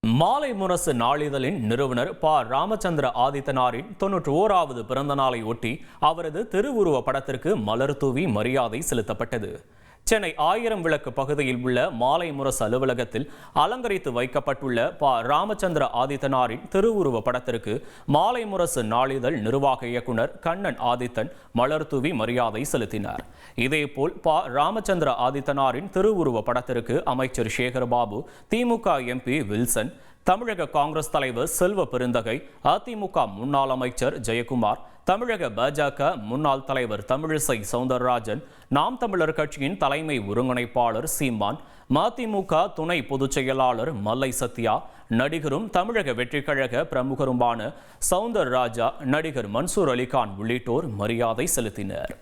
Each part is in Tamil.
மாலை முரசு நாளிதழின் நிறுவனர் ப. ராமச்சந்திர ஆதித்தனாரின் 91வது பிறந்த நாளை ஒட்டி அவரது திருவுருவ படத்திற்கு மலர் தூவி மரியாதை செலுத்தப்பட்டது. சென்னை 1000 விளக்கு பகுதியில் உள்ள மாலை முரசு அலுவலகத்தில் அலங்கரித்து வைக்கப்பட்டுள்ள ப. ராமச்சந்திர ஆதித்தனாரின் திருவுருவ படத்திற்கு மாலை முரசு நாளிதழ் நிர்வாக இயக்குனர் கண்ணன் ஆதித்தன் மலர் தூவி மரியாதை செலுத்தினார். இதேபோல் ப. ராமச்சந்திர ஆதித்தனாரின் திருவுருவ படத்திற்கு அமைச்சர் சேகர்பாபு, திமுக எம்பி வில்சன், தமிழக காங்கிரஸ் தலைவர் செல்வ பெருந்தகை, அதிமுக முன்னாள் அமைச்சர் ஜெயக்குமார், தமிழக பாஜக முன்னாள் தலைவர் தமிழிசை சவுந்தரராஜன், நாம் தமிழர் கட்சியின் தலைமை ஒருங்கிணைப்பாளர் சீமான், மதிமுக துணை பொதுச் செயலாளர் மல்லை சத்யா, நடிகரும் தமிழக வெற்றிக் கழக பிரமுகருமான சவுந்தரராஜா, நடிகர் மன்சூர் அலிகான் உள்ளிட்டோர் மரியாதை செலுத்தினர்.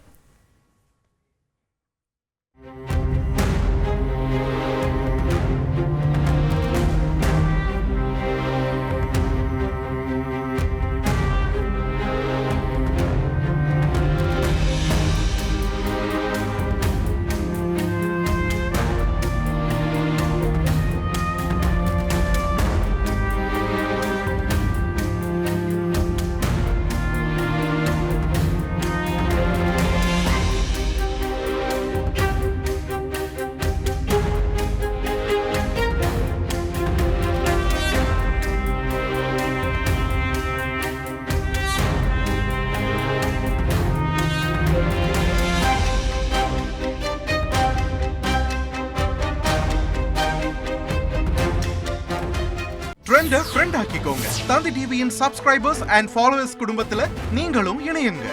ஃப்ரெண்ட் ஆக்கிக்கோங்க. தந்தி டிவியின் சப்ஸ்கிரைபர்ஸ் அண்ட் ஃபாலோவர்ஸ் குடும்பத்துல நீங்களும் இணையுங்க.